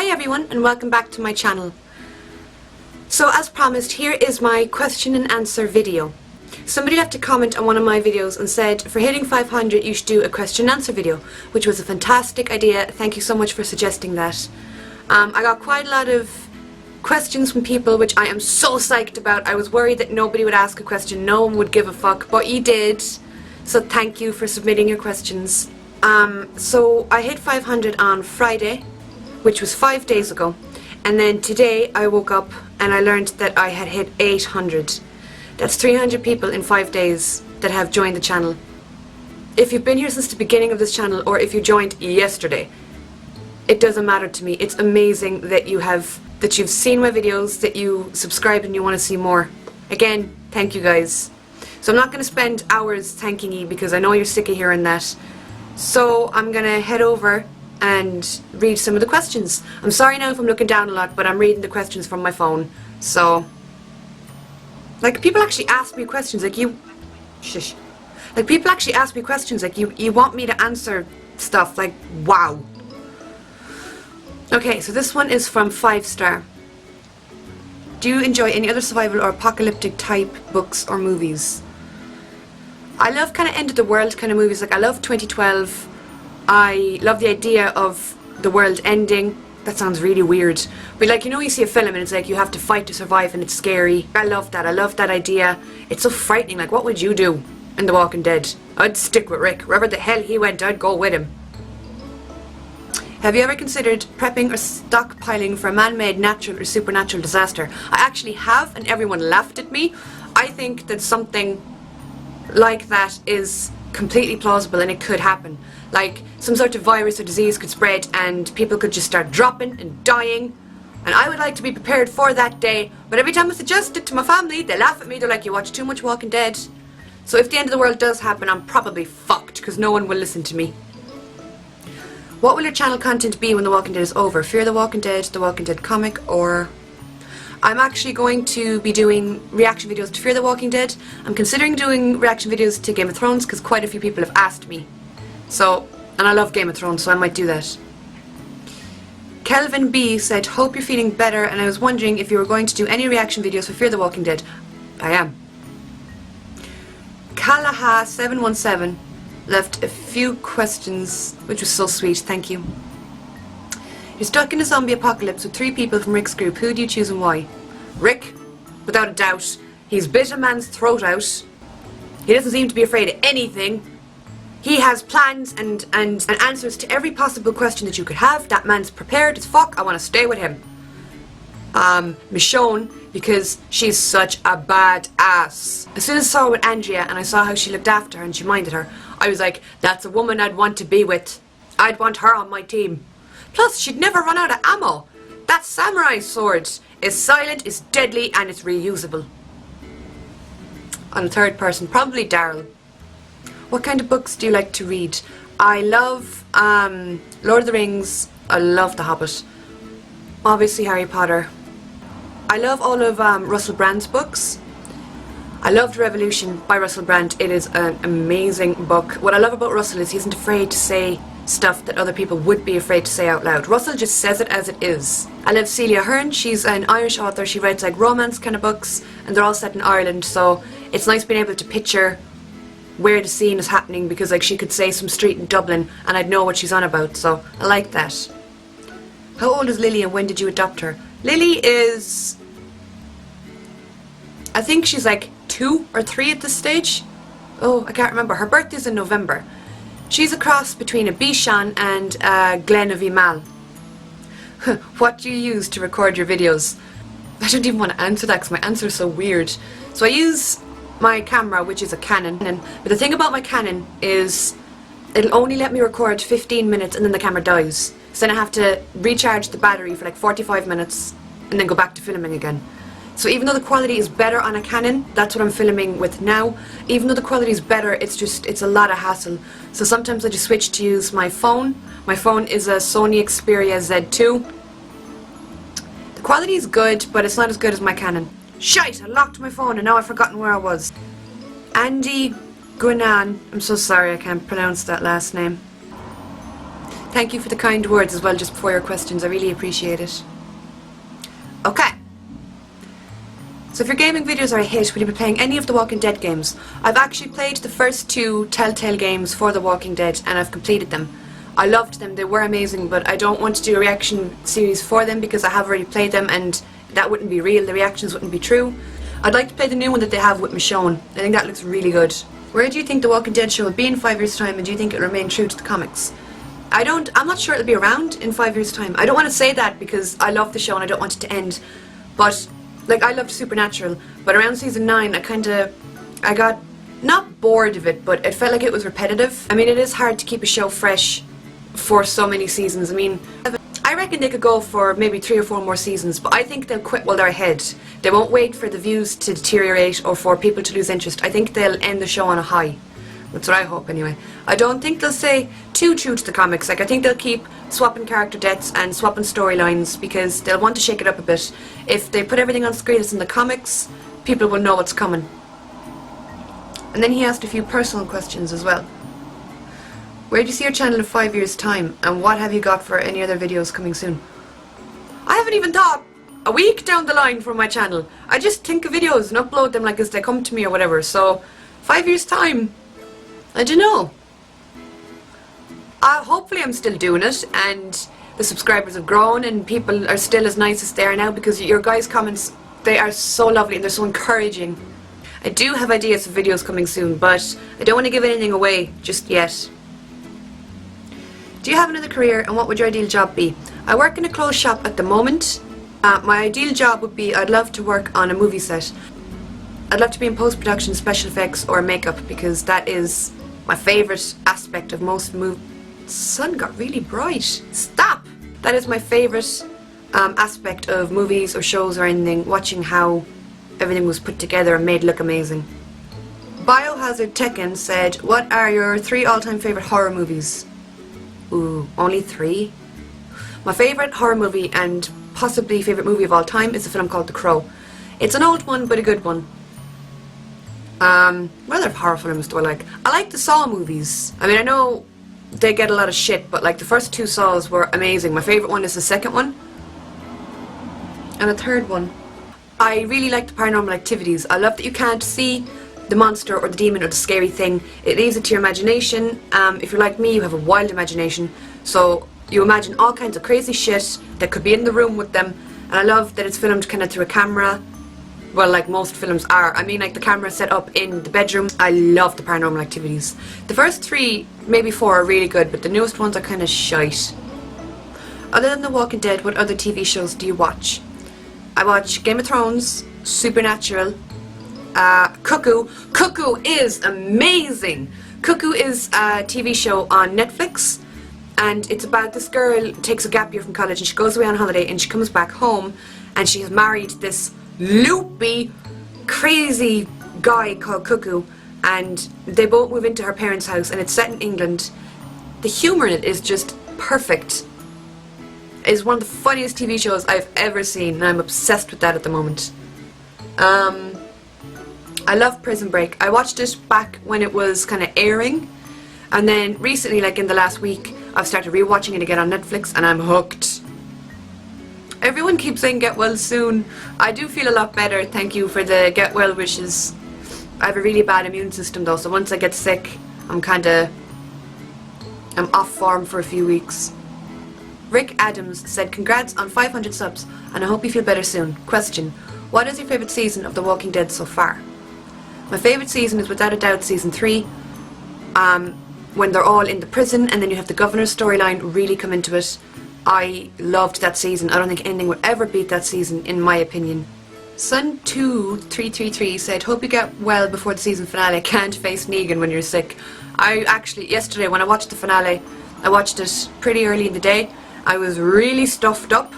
Hi everyone and welcome back to my channel. So as promised, here is my question and answer video. Somebody left a comment on one of my videos and said for hitting 500 you should do a question and answer video, which was a fantastic idea. Thank you so much for suggesting that. I got quite a lot of questions from people, which I am so psyched about. I was worried that nobody would ask a question, no one would give a fuck, but you did. So thank you for submitting your questions. So I hit 500 on Friday, which was 5 days ago, and then today I woke up and I learned that I had hit 800. That's 300 people in 5 days that have joined the channel. If you've been here since the beginning of this channel or if you joined yesterday, it doesn't matter to me. It's amazing that you've seen my videos, that you subscribed and you want to see more. Again, thank you guys. So I'm not going to spend hours thanking you because I know you're sick of hearing that. So I'm going to head over and read some of the questions. I'm sorry now if I'm looking down a lot, but I'm reading the questions from my phone. So, like, people actually ask me questions, like people actually ask me questions, like you want me to answer stuff, like, wow. Okay, so this one is from 5-star. Do you enjoy any other survival or apocalyptic type books or movies? I love kind of end of the world kind of movies, like I love 2012. I love the idea of the world ending. That sounds really weird. But like, you know, you see a film and it's like you have to fight to survive and it's scary. I love that. I love that idea. It's so frightening. Like, what would you do in The Walking Dead? I'd stick with Rick. Wherever the hell he went, I'd go with him. Have you ever considered prepping or stockpiling for a man-made, natural or supernatural disaster? I actually have, and everyone laughed at me. I think that something like that is completely plausible and it could happen. Like, some sort of virus or disease could spread and people could just start dropping and dying, and I would like to be prepared for that day, but every time I suggest it to my family, they laugh at me. They're like, you watch too much Walking Dead. So if the end of the world does happen, I'm probably fucked because no one will listen to me. What will your channel content be when The Walking Dead is over? Fear the Walking Dead, The Walking Dead comic, or... I'm actually going to be doing reaction videos to Fear the Walking Dead. I'm considering doing reaction videos to Game of Thrones because quite a few people have asked me. So, and I love Game of Thrones, so I might do that. Kelvin B said, hope you're feeling better, and I was wondering if you were going to do any reaction videos for Fear the Walking Dead. I am. Kalaha717 left a few questions, which was so sweet, thank you. You're stuck in a zombie apocalypse with 3 people from Rick's group. Who do you choose and why? Rick, without a doubt. He's bit a man's throat out. He doesn't seem to be afraid of anything. He has plans and answers to every possible question that you could have. That man's prepared as fuck. I want to stay with him. Michonne, because she's such a bad ass. As soon as I saw her with Andrea and I saw how she looked after her and she minded her, I was like, that's a woman I'd want to be with. I'd want her on my team. Plus, she'd never run out of ammo. That samurai sword is silent, is deadly, and it's reusable. On a third person, probably Daryl. What kind of books do you like to read? I love Lord of the Rings. I love The Hobbit. Obviously Harry Potter. I love all of Russell Brand's books. I loved Revolution by Russell Brand. It is an amazing book. What I love about Russell is he isn't afraid to say stuff that other people would be afraid to say out loud. Russell just says it as it is. I love Celia Hearn. She's an Irish author. She writes like romance kind of books and they're all set in Ireland, so it's nice being able to picture where the scene is happening because like she could say some street in Dublin and I'd know what she's on about, so I like that. How old is Lily and when did you adopt her? Lily is... I think she's like 2 or 3 at this stage. Oh, I can't remember. Her birthday's in November. She's a cross between a Bichon and a Glen of Imal. What do you use to record your videos? I don't even want to answer that because my answer is so weird. So I use my camera, which is a Canon. But the thing about my Canon is it'll only let me record 15 minutes and then the camera dies. So then I have to recharge the battery for like 45 minutes and then go back to filming again. So even though the quality is better on a Canon, that's what I'm filming with now, even though the quality is better, it's a lot of hassle. So sometimes I just switch to use my phone. My phone is a Sony Xperia Z2. The quality is good, but it's not as good as my Canon. Shite! I locked my phone and now I've forgotten where I was. Andy Guinan. I'm so sorry I can't pronounce that last name. Thank you for the kind words as well just before your questions. I really appreciate it. Okay. So if your gaming videos are a hit, will you be playing any of the Walking Dead games? I've actually played the first 2 Telltale games for the Walking Dead and I've completed them. I loved them, they were amazing, but I don't want to do a reaction series for them because I have already played them and that wouldn't be real, the reactions wouldn't be true. I'd like to play the new one that they have with Michonne. I think that looks really good. Where do you think the Walking Dead show will be in 5 years' time, and do you think it will remain true to the comics? I'm not sure it'll be around in 5 years' time. I don't want to say that because I love the show and I don't want it to end. But, like, I loved Supernatural, but around season 9 I got not bored of it, but it felt like it was repetitive. I mean, it is hard to keep a show fresh for so many seasons. I mean, I reckon they could go for maybe 3 or 4 more seasons, but I think they'll quit while they're ahead. They won't wait for the views to deteriorate or for people to lose interest. I think they'll end the show on a high. That's what I hope anyway. I don't think they'll stay too true to the comics. Like, I think they'll keep swapping character deaths and swapping storylines because they'll want to shake it up a bit. If they put everything on screen as in the comics, people will know what's coming. And then he asked a few personal questions as well. Where do you see your channel in 5 years' time, and what have you got for any other videos coming soon? I haven't even thought a week down the line for my channel. I just think of videos and upload them like as they come to me or whatever. So 5 years' time, I don't know. Hopefully I'm still doing it and the subscribers have grown and people are still as nice as they are now, because your guys' comments, they are so lovely and they're so encouraging. I do have ideas for videos coming soon, but I don't want to give anything away just yet. Do you have another career, and what would your ideal job be? I work in a clothes shop at the moment. My ideal job would be, I'd love to work on a movie set. I'd love to be in post-production, special effects or makeup, because that is my favourite aspect of most movies. Sun got really bright. Stop! That is my favourite aspect of movies or shows or anything, watching how everything was put together and made look amazing. Biohazard Tekken said, what are your 3 all-time favourite horror movies? Ooh, only 3? My favourite horror movie and possibly favourite movie of all time is a film called The Crow. It's an old one, but a good one. What other horror films do I like? I like the Saw movies. I mean, I know they get a lot of shit, but like the first 2 Saws were amazing. My favourite one is the second one. And the third one. I really like the Paranormal Activities. I love that you can't see the monster or the demon or the scary thing. It leaves it to your imagination. If you're like me, you have a wild imagination. So you imagine all kinds of crazy shit that could be in the room with them. And I love that it's filmed kind of through a camera. Well, like most films are. I mean, like the camera set up in the bedroom. I love the Paranormal Activities. The first 3, maybe 4 are really good, but the newest ones are kind of shite. Other than The Walking Dead, what other TV shows do you watch? I watch Game of Thrones, Supernatural, Cuckoo. Cuckoo is amazing! Cuckoo is a TV show on Netflix, and it's about this girl who takes a gap year from college and she goes away on holiday and she comes back home and she has married this loopy, crazy guy called Cuckoo, and they both move into her parents' house and it's set in England. The humour in it is just perfect. It's one of the funniest TV shows I've ever seen and I'm obsessed with that at the moment. I love Prison Break. I watched it back when it was kind of airing, and then recently, like in the last week, I've started rewatching it again on Netflix and I'm hooked. Everyone keeps saying get well soon. I do feel a lot better, thank you for the get well wishes. I have a really bad immune system though, so once I get sick, I'm off form for a few weeks. Rick Adams said, congrats on 500 subs and I hope you feel better soon. Question, what is your favourite season of The Walking Dead so far? My favourite season is without a doubt season 3, when they're all in the prison and then you have the governor's storyline really come into it. I loved that season. I don't think anything would ever beat that season in my opinion. Sun2333 said, hope you get well before the season finale. Can't face Negan when you're sick. I actually, yesterday when I watched the finale, I watched it pretty early in the day. I was really stuffed up,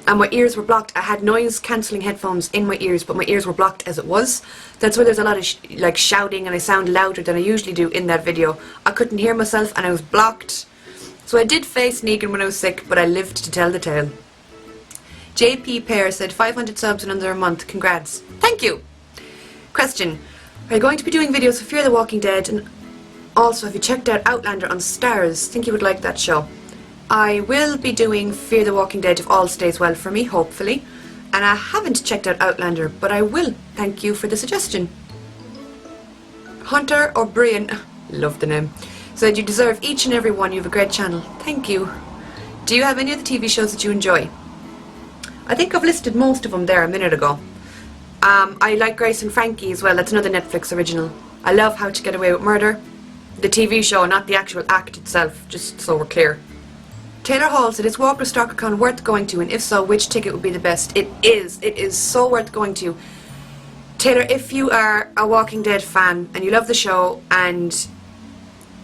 and my ears were blocked. I had noise cancelling headphones in my ears, but my ears were blocked as it was. That's why there's a lot of shouting and I sound louder than I usually do in that video. I couldn't hear myself and I was blocked. So I did face Negan when I was sick, but I lived to tell the tale. JP Pear said 500 subs in under a month. Congrats. Thank you. Question, are you going to be doing videos for Fear the Walking Dead and Also, have you checked out Outlander on Starz? Think you would like that show. I will be doing Fear the Walking Dead if all stays well for me, hopefully. And I haven't checked out Outlander, but I will. Thank you for the suggestion. Hunter O'Brien, love the name, said you deserve each and every one. You have a great channel. Thank you. Do you have any other TV shows that you enjoy? I think I've listed most of them there a minute ago. I like Grace and Frankie as well. That's another Netflix original. I love How to Get Away with Murder. The TV show, not the actual act itself, just so we're clear. Taylor Hall said, is Walker Stalker Con worth going to? And if so, which ticket would be the best? It is. It is so worth going to. Taylor, if you are a Walking Dead fan and you love the show and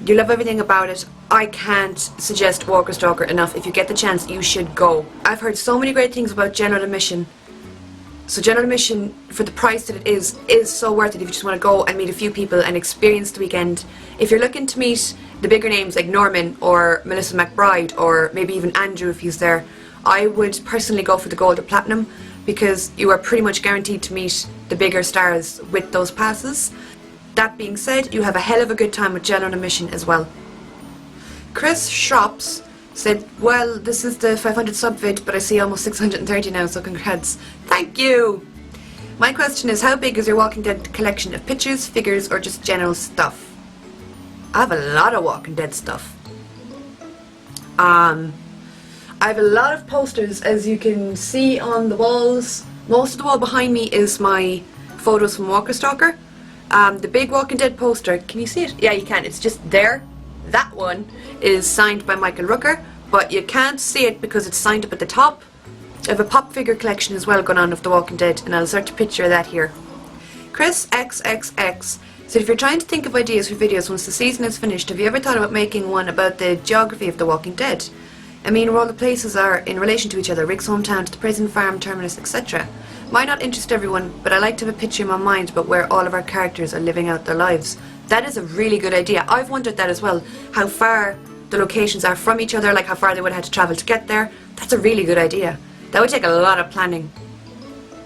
you love everything about it, I can't suggest Walker Stalker enough. If you get the chance, you should go. I've heard so many great things about general admission. So general admission, for the price that it is so worth it if you just want to go and meet a few people and experience the weekend. If you're looking to meet the bigger names like Norman or Melissa McBride or maybe even Andrew if he's there, I would personally go for the gold or platinum because you are pretty much guaranteed to meet the bigger stars with those passes. That being said, you have a hell of a good time with general admission as well. Chris Shops said, well, this is the 500 sub vid, but I see almost 630 now, so congrats. Thank you! My question is, how big is your Walking Dead collection of pictures, figures, or just general stuff? I have a lot of Walking Dead stuff. I have a lot of posters, as you can see on the walls. Most of the wall behind me is my photos from Walker Stalker. The big Walking Dead poster, can you see it? Yeah, you can. It's just there. That one is signed by Michael Rooker, but you can't see it because it's signed up at the top. I have a pop figure collection as well going on of The Walking Dead, and I'll insert a picture of that here. Chris XXX said, if you're trying to think of ideas for videos once the season is finished, have you ever thought about making one about the geography of The Walking Dead? I mean, where all the places are in relation to each other, Rick's hometown to the prison, farm, terminus, etc. Might not interest everyone, but I like to have a picture in my mind about where all of our characters are living out their lives. That is a really good idea. I've wondered that as well, how far the locations are from each other, like how far they would have had to travel to get there. That's a really good idea. That would take a lot of planning.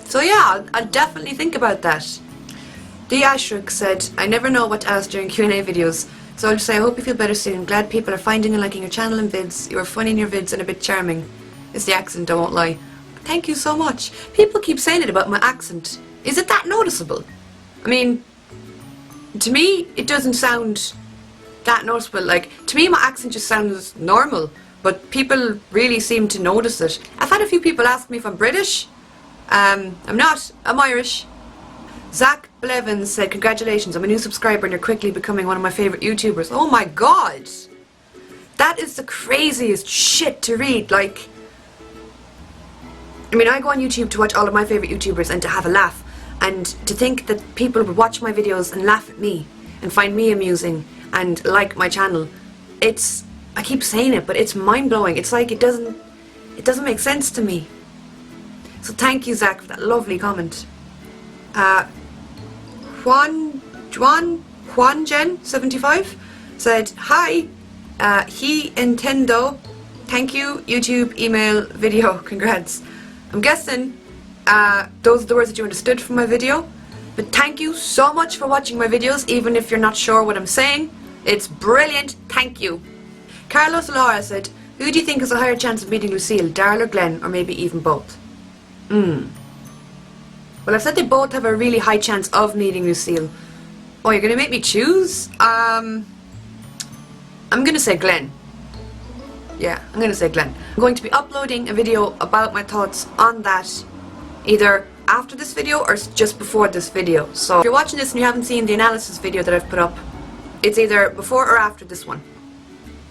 So yeah, I'll definitely think about that. The Ashrik said, I never know what to ask during Q&A videos, so I'll just say I hope you feel better soon. Glad people are finding and liking your channel and vids. You are funny in your vids and a bit charming. It's the accent, I won't lie. Thank you so much. People keep saying it about my accent. Is it that noticeable? I mean, to me, it doesn't sound that noticeable. Like, to me, my accent just sounds normal, but people really seem to notice it. I've had a few people ask me if I'm British. I'm not. I'm Irish. Zach Blevins said, congratulations, I'm a new subscriber and you're quickly becoming one of my favourite YouTubers. Oh my god! That is the craziest shit to read. Like, I mean, I go on YouTube to watch all of my favourite YouTubers and to have a laugh. And to think that people would watch my videos and laugh at me and find me amusing and like my channel, it's, I keep saying it, but it's mind-blowing. It's like it doesn't make sense to me. So thank you, Zach, for that lovely comment. Juanjen75 said, hi, he Nintendo, thank you, YouTube, email, video, congrats. I'm guessing those are the words that you understood from my video, but thank you so much for watching my videos, even if you're not sure what I'm saying. It's brilliant, thank you. Carlos Laura said, who do you think has a higher chance of meeting Lucille, Darryl or Glenn, or maybe even both? Well, I've said they both have a really high chance of meeting Lucille. Oh, you're going to make me choose? I'm going to say Glenn. Yeah, I'm going to say Glenn. I'm going to be uploading a video about my thoughts on that either after this video or just before this video. So if you're watching this and you haven't seen the analysis video that I've put up, it's either before or after this one.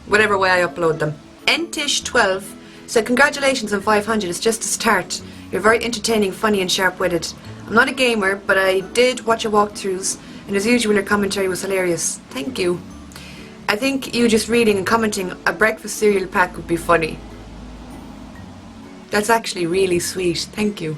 Whatever way I upload them. Entish12 said, congratulations on 500, it's just a start. You're very entertaining, funny and sharp-witted. I'm not a gamer, but I did watch your walkthroughs, and as usual your commentary was hilarious. Thank you. I think you just reading and commenting a breakfast cereal pack would be funny. That's actually really sweet. Thank you.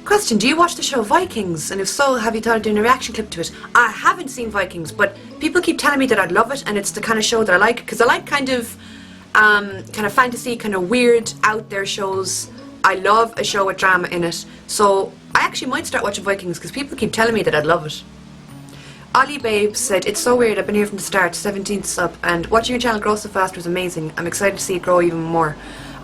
Question, do you watch the show Vikings? And if so, have you thought of doing a reaction clip to it? I haven't seen Vikings, but people keep telling me that I'd love it, and it's the kind of show that I like, because I like kind of fantasy, kind of weird, out there shows. I love a show with drama in it. So I actually might start watching Vikings, because people keep telling me that I'd love it. Ollie Babe said, it's so weird, I've been here from the start, 17th sub, and watching your channel grow so fast was amazing. I'm excited to see it grow even more.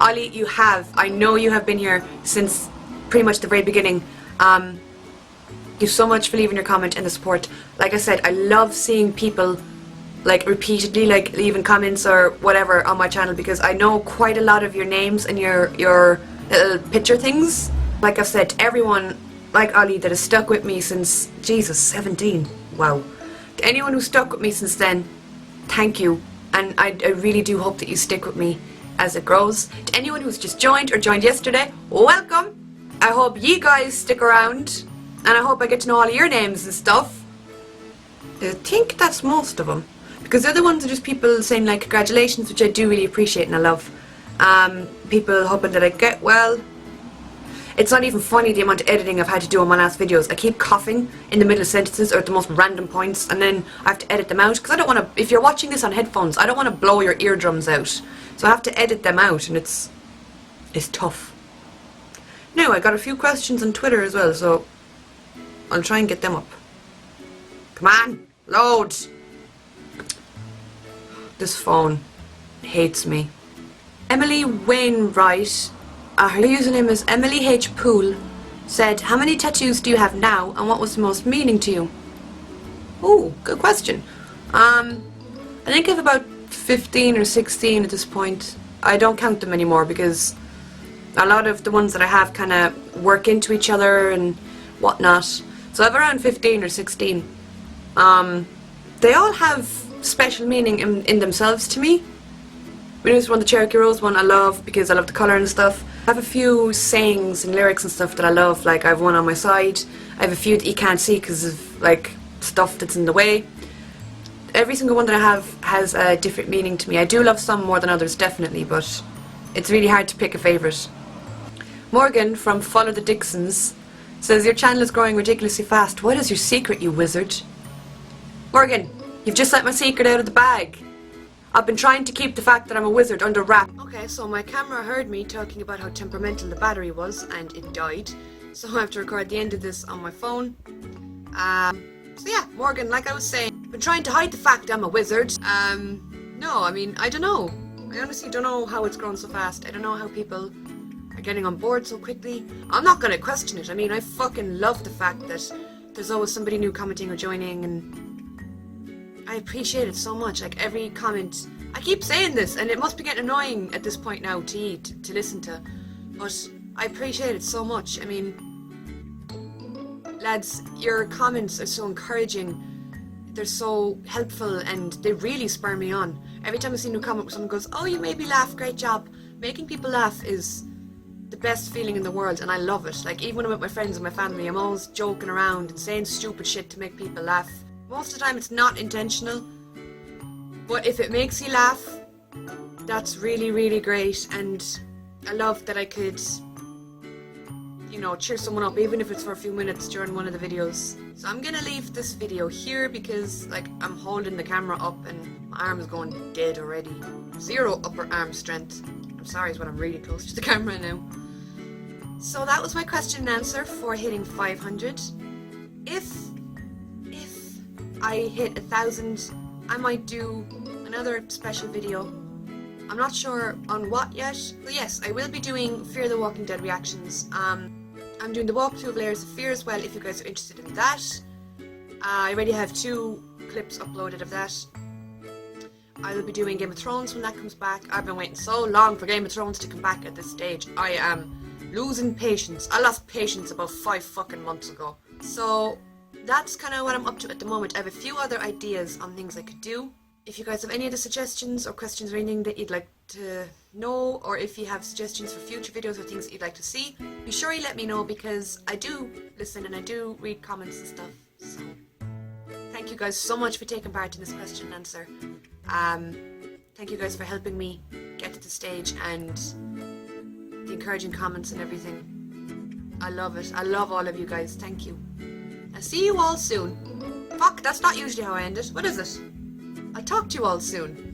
Ollie, you have. I know you have been here since pretty much the very beginning. Thank you so much for leaving your comment and the support. Like I said, I love seeing people like repeatedly like leaving comments or whatever on my channel, because I know quite a lot of your names and your little picture things. Like I've said, everyone like Ollie that has stuck with me since, Jesus, 17. Wow. To anyone who's stuck with me since then, thank you. And I really do hope that you stick with me as it grows. To anyone who's just joined or joined yesterday, welcome. I hope you guys stick around, and I hope I get to know all of your names and stuff. I think that's most of them, because the other ones are just people saying like congratulations, which I do really appreciate and I love. People hoping that I get well. It's not even funny the amount of editing I've had to do on my last videos. I keep coughing in the middle of sentences or at the most random points, and then I have to edit them out because I don't want to, if you're watching this on headphones, I don't want to blow your eardrums out. So I have to edit them out, and it's tough. Now, I got a few questions on Twitter as well, so I'll try and get them up. Come on, load! This phone hates me. Emily Wainwright, her username is Emily H. Poole, said, how many tattoos do you have now and what was the most meaning to you? Ooh, good question. I think I have about 15 or 16 at this point. I don't count them anymore because a lot of the ones that I have kind of work into each other and whatnot. So I have around 15 or 16. They all have special meaning in themselves to me. This one, the Cherokee Rose one, I love because I love the colour and stuff. I have a few sayings and lyrics and stuff that I love, like I have one on my side. I have a few that you can't see because of like stuff that's in the way. Every single one that I have has a different meaning to me. I do love some more than others, definitely, but it's really hard to pick a favourite. Morgan from Follow the Dixons says, your channel is growing ridiculously fast. What is your secret, you wizard? Morgan, you've just let my secret out of the bag. I've been trying to keep the fact that I'm a wizard under wrap. Okay, so my camera heard me talking about how temperamental the battery was, and it died. So I have to record the end of this on my phone. So yeah, Morgan, like I was saying, I've been trying to hide the fact I'm a wizard. No, I mean, I don't know. I honestly don't know how it's grown so fast. I don't know how people are getting on board so quickly. I'm not gonna question it. I mean, I fucking love the fact that there's always somebody new commenting or joining, and I appreciate it so much. Like every comment, I keep saying this, and it must be getting annoying at this point now to listen to, but I appreciate it so much. I mean, lads, your comments are so encouraging. They're so helpful, and they really spur me on. Every time I see a new comment where someone goes, oh, you made me laugh, great job. Making people laugh is the best feeling in the world, and I love it. Like even when I'm with my friends and my family, I'm always joking around and saying stupid shit to make people laugh. Most of the time it's not intentional, but if it makes you laugh, that's really, really great, and I love that I could, you know, cheer someone up, even if it's for a few minutes during one of the videos. So I'm gonna leave this video here because, like, I'm holding the camera up and my arm is going dead already. Zero upper arm strength. I'm sorry, it's when I'm really close to the camera now. So that was my question and answer for hitting 500. If I hit 1,000, I might do another special video. I'm not sure on what yet, but yes, I will be doing Fear the Walking Dead reactions. I'm doing the walkthrough of Layers of Fear as well, if you guys are interested in that. I already have 2 clips uploaded of that. I will be doing Game of Thrones when that comes back. I've been waiting so long for Game of Thrones to come back at this stage. I am losing patience. I lost patience about 5 fucking months ago. So that's kind of what I'm up to at the moment. I have a few other ideas on things I could do. If you guys have any other suggestions or questions or anything that you'd like to know, or if you have suggestions for future videos or things that you'd like to see, be sure you let me know, because I do listen and I do read comments and stuff. So thank you guys so much for taking part in this question and answer. Thank you guys for helping me get to the stage and the encouraging comments and everything. I love it. I love all of you guys. Thank you. I'll see you all soon. Fuck, that's not usually how I end it. What is it? I'll talk to you all soon.